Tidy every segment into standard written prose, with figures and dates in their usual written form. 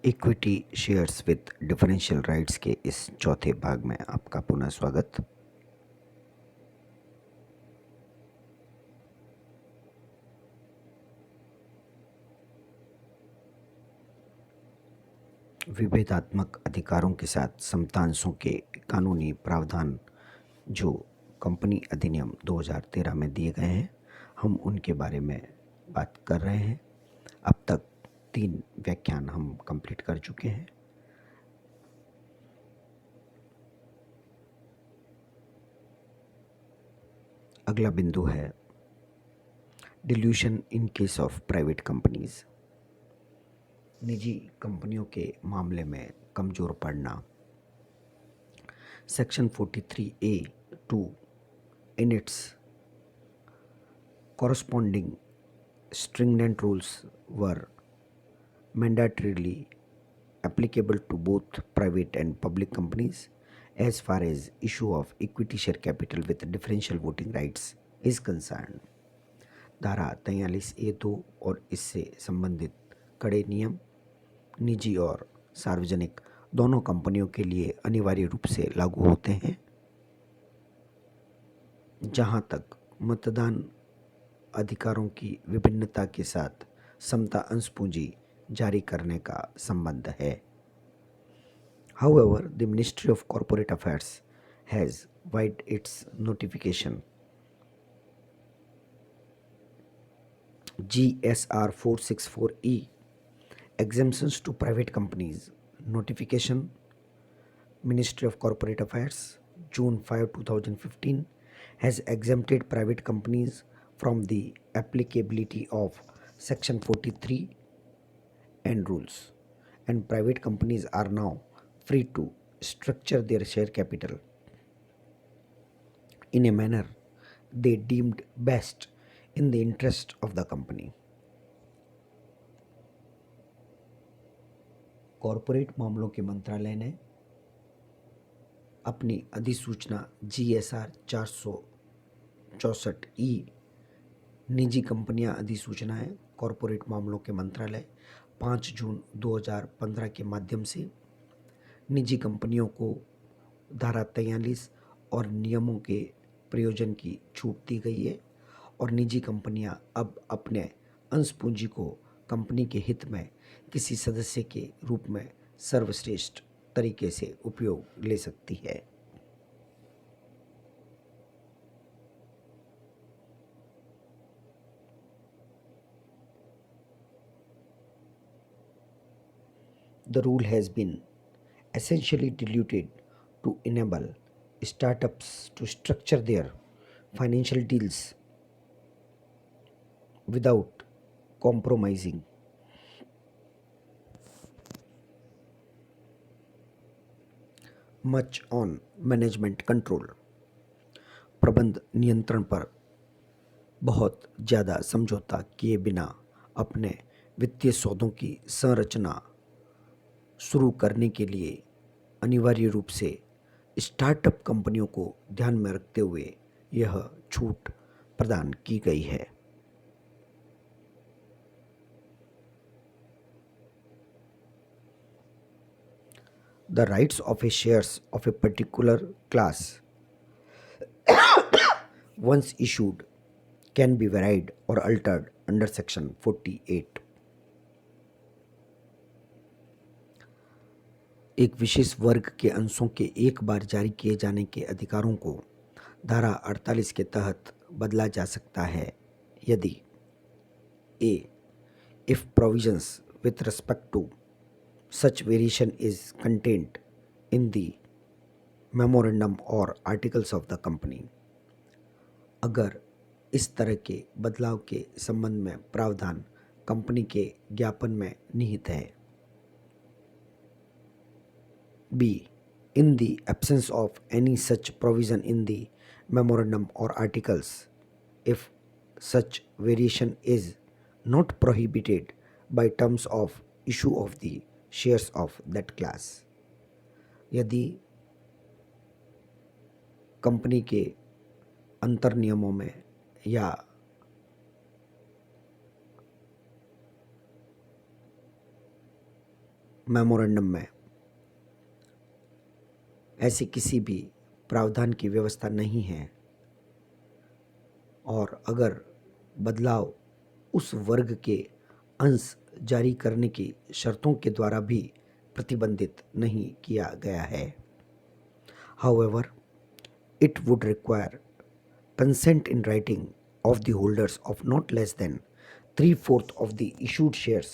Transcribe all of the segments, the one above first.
Equity shares with differential rights के इस चौथे भाग में आपका पुनः स्वागत। विभेदात्मक अधिकारों के साथ समतांशों के कानूनी प्रावधान जो कंपनी अधिनियम 2013 में दिए गए हैं, हम उनके बारे में बात कर रहे हैं। अब तक 3 व्याख्यान हम कंप्लीट कर चुके हैं। अगला बिंदु है dilution in case of private companies. निजी कंपनियों के मामले में कमजोर पड़ना। Section 43A(2) in its corresponding stringent rules were mandatorily applicable to both private and public companies as far as issue of equity share capital with differential voting rights is concerned। धारा 43A(2) और इससे संबंधित कड़े नियम निजी और सार्वजनिक दोनों कंपनियों के लिए अनिवार्य रूप से लागू होते हैं। जहां तक मतदान अधिकारों की विभिन्नता के साथ समता अंश पूंजी जारी करने का संबंध है। However, the Ministry of Corporate Affairs has wide its notification GSR 464E exemptions to private companies notification Ministry of Corporate Affairs June 5, 2015 has exempted private companies from the applicability of Section 43 and rules, and private companies are now free to structure their share capital in a manner they deemed best in the interest of the company। Corporate मामलों के मंत्रालय ने अपनी अधिसूचना GSR 464E निजी कंपनियां अधिसूचनाएं corporate मामलों के मंत्रालय 5 जून 2015 के माध्यम से निजी कंपनियों को धारा 43 और नियमों के प्रयोजन की छूट दी गई है और निजी कंपनियां अब अपने अंश पूंजी को कंपनी के हित में किसी सदस्य के रूप में सर्वश्रेष्ठ तरीके से उपयोग ले सकती है। The rule has been essentially diluted to enable startups to structure their financial deals without compromising much on management control। प्रबंध नियंत्रण पर बहुत ज़्यादा समझौता किए बिना अपने वित्तीय सौदों की संरचना शुरू करने के लिए अनिवार्य रूप से स्टार्टअप कंपनियों को ध्यान में रखते हुए यह छूट प्रदान की गई है। The rights of a shares of a particular class once issued can be varied or altered under Section 48। एक विशेष वर्ग के अंशों के एक बार जारी किए जाने के अधिकारों को धारा 48 के तहत बदला जा सकता है यदि A. If provisions with respect to such variation is contained in the memorandum or articles of the company। अगर इस तरह के बदलाव के संबंध में प्रावधान कंपनी के ज्ञापन में निहित है। B. In the absence of any such provision in the memorandum or articles, if such variation is not prohibited by terms of issue of the shares of that class। यदि कंपनी के अंतर नियमों में या मेमोरेंडम में ऐसे किसी भी प्रावधान की व्यवस्था नहीं है और अगर बदलाव उस वर्ग के अंश जारी करने की शर्तों के द्वारा भी प्रतिबंधित नहीं किया गया है। However, it would require consent in writing of the holders of not less than 3/4 of the issued shares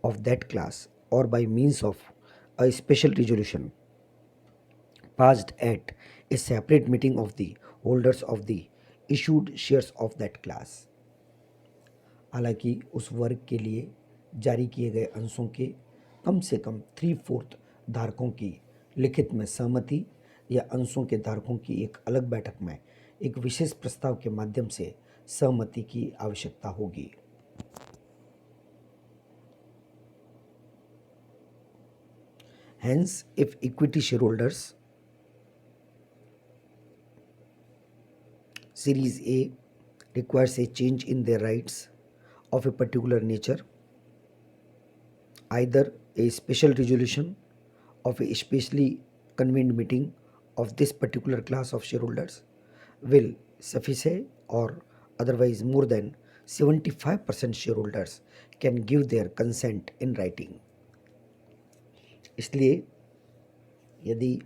of that class or by means of a special resolution passed at a separate meeting of the holders of the issued shares of that class। हालांकि उस वर्ग के लिए जारी किए गए अंशों के कम से कम 3/4 धारकों की लिखित में सहमति या अंशों के धारकों की एक अलग बैठक में एक विशेष प्रस्ताव के माध्यम से सहमति की आवश्यकता होगी। Hence, if equity shareholders Series A requires a change in their rights of a particular nature, either a special resolution of a specially convened meeting of this particular class of shareholders will suffice, or otherwise more than 75% shareholders can give their consent in writing। इसलिए यदि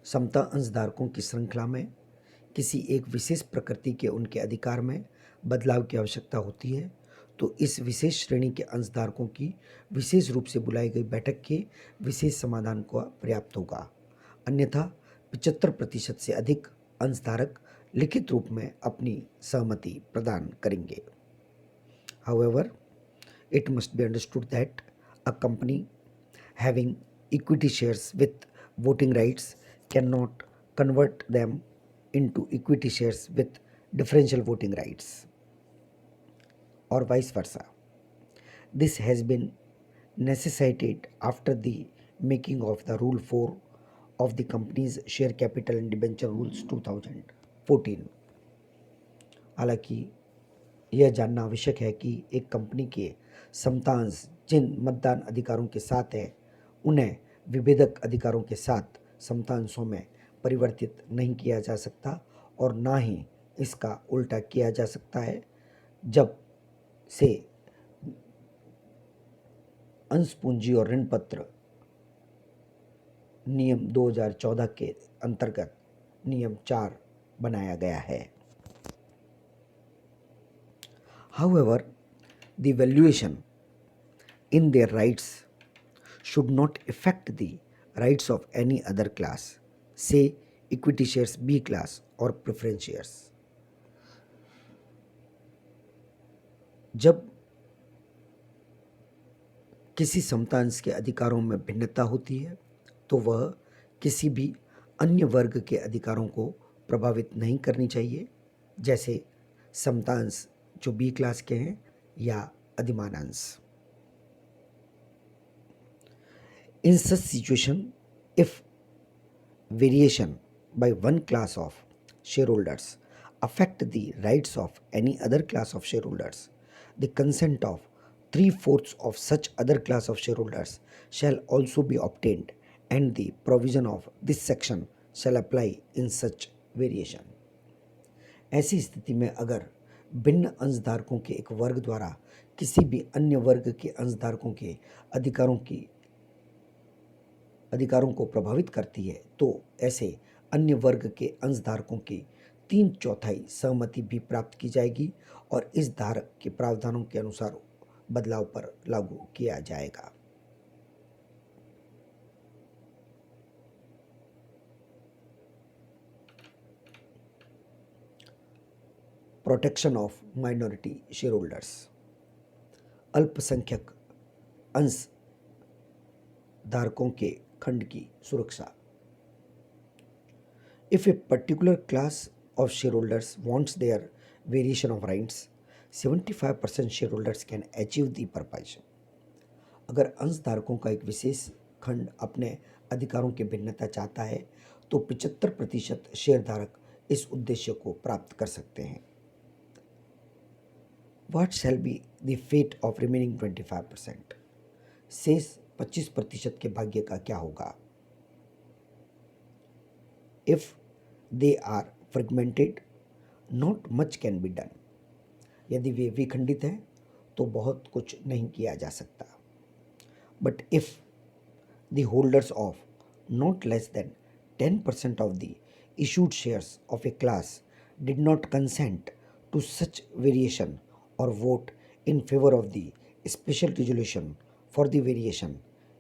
समता अंशधारकों की श्रृंखला में किसी एक विशेष प्रकृति के उनके अधिकार में बदलाव की आवश्यकता होती है तो इस विशेष श्रेणी के अंशधारकों की विशेष रूप से बुलाई गई बैठक के विशेष समाधान को पर्याप्त होगा। अन्यथा 75% से अधिक अंशधारक लिखित रूप में अपनी सहमति प्रदान करेंगे। However, it must be understood that a company having equity shares with voting rights cannot convert them into equity shares with differential voting rights or vice versa। This has been necessitated after the making of the Rule 4 of the Company's Share Capital and Debenture Rules 2014। हालांकि यह जानना आवश्यक है कि एक company के समतांश जिन मतदान अधिकारों के साथ है उन्हें विभेदक अधिकारों के साथ समतांशों में परिवर्तित नहीं किया जा सकता और ना ही इसका उल्टा किया जा सकता है जब से अंश पूंजी और ऋण पत्र नियम 2014 के अंतर्गत नियम 4 बनाया गया है। However, the valuation in their rights should not affect the rights of any other class, say equity shares B class or preference shares। जब किसी समतांश के अधिकारों में भिन्नता होती है तो वह किसी भी अन्य वर्ग के अधिकारों को प्रभावित नहीं करनी चाहिए, जैसे समतांश जो बी क्लास के हैं या अधिमानांश। In such situation, if variation by one class of shareholders affect the rights of any other class of shareholders, the consent of 3/4 of such other class of shareholders shall also be obtained, and the provision of this section shall apply in such variation। ऐसी स्थिति में अगर भिन्न अंशधारकों के एक वर्ग द्वारा किसी भी अन्य वर्ग के अंशधारकों के अधिकारों को प्रभावित करती है तो ऐसे अन्य वर्ग के अंशधारकों की 3/4 सहमति भी प्राप्त की जाएगी और इस धारक के प्रावधानों के अनुसार बदलाव पर लागू किया जाएगा। प्रोटेक्शन ऑफ माइनॉरिटी शेयरहोल्डर्स, अल्पसंख्यक अंश धारकों के खंड की सुरक्षा। If a particular class of shareholders wants their variation of rights, 75% shareholders can achieve the purpose। अगर अंशधारकों का एक विशेष खंड अपने अधिकारों की भिन्नता चाहता है तो 75% शेयरधारक इस उद्देश्य को प्राप्त कर सकते हैं। What shall be the fate of remaining 25%? शेष 25% के भाग्य का क्या होगा? If they are fragmented, not much can be done. यदि वे विखंडित हैं तो बहुत कुछ नहीं किया जा सकता। But if the holders of not less than 10% of the issued shares of a class did not consent to such variation or vote in favor of the special resolution for the variation,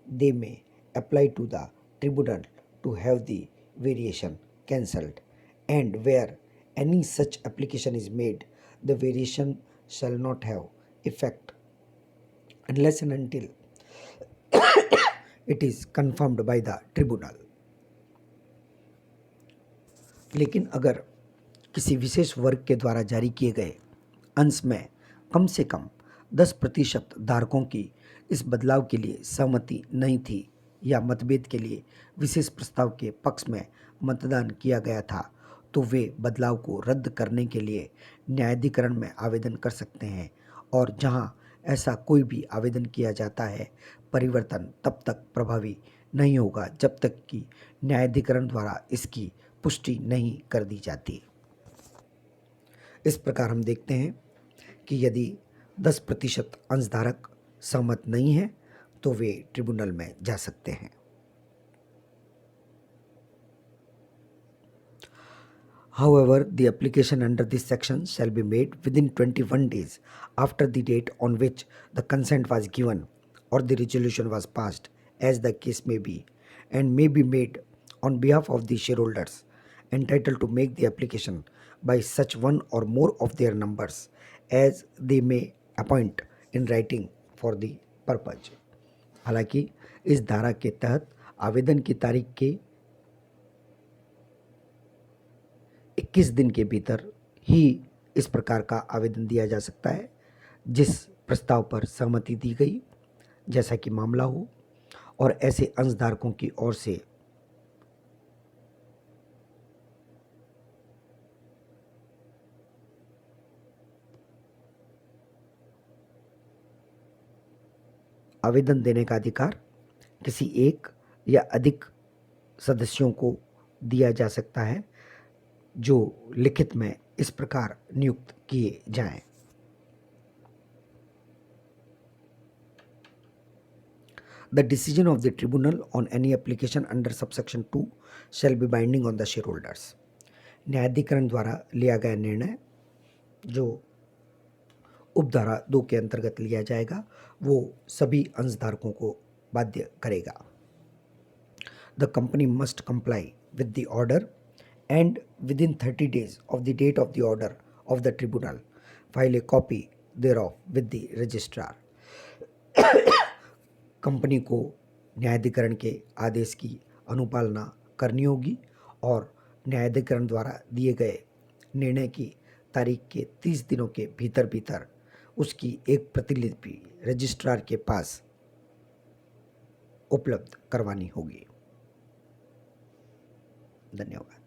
they may apply to the tribunal to have the variation cancelled, and where any such application is made, the variation shall not have effect unless and until it is confirmed by the tribunal। लेकिन अगर किसी विशेष वर्ग के द्वारा जारी किए गए अंश में कम से कम 10% धारकों की इस बदलाव के लिए सहमति नहीं थी या मतभेद के लिए विशेष प्रस्ताव के पक्ष में मतदान किया गया था, तो वे बदलाव को रद्द करने के लिए न्यायाधिकरण में आवेदन कर सकते हैं, और जहां ऐसा कोई भी आवेदन किया जाता है, परिवर्तन तब तक प्रभावी नहीं होगा जब तक कि न्यायाधिकरण द्वारा इसकी पुष्टि नहीं कर दी जाती। इस प्रकार हम देखते हैं कि यदि 10% अंशधारक सहमत नहीं है तो वे ट्रिब्यूनल में जा सकते हैं। However, the application under this section shall be made within 21 days after the date on which the consent was given or the resolution was passed, as the case may be, and may be made on behalf of the shareholders entitled to make the application by such one or more of their numbers as they may appoint in writing for the purpose। हालांकि इस धारा के तहत आवेदन की तारीख के 21 दिन के भीतर ही इस प्रकार का आवेदन दिया जा सकता है जिस प्रस्ताव पर सहमति दी गई, जैसा कि मामला हो, और ऐसे अंशधारकों की ओर से आवेदन देने का अधिकार किसी एक या अधिक सदस्यों को दिया जा सकता है जो लिखित में इस प्रकार नियुक्त किए जाएं। The decision of the tribunal on any application under subsection 2 shall be binding on the shareholders। न्यायाधिकरण द्वारा लिया गया निर्णय जो उपधारा 2 के अंतर्गत लिया जाएगा वो सभी अंशधारकों को बाध्य करेगा। The company must comply with the order and within 30 days of the date of the order of the tribunal file a copy thereof with the registrar। Company को न्यायाधिकरण के आदेश की अनुपालना करनी होगी और न्यायाधिकरण द्वारा दिए गए निर्णय की तारीख के 30 दिनों के भीतर भीतर उसकी एक प्रतिलिपि रजिस्ट्रार के पास उपलब्ध करवानी होगी। धन्यवाद।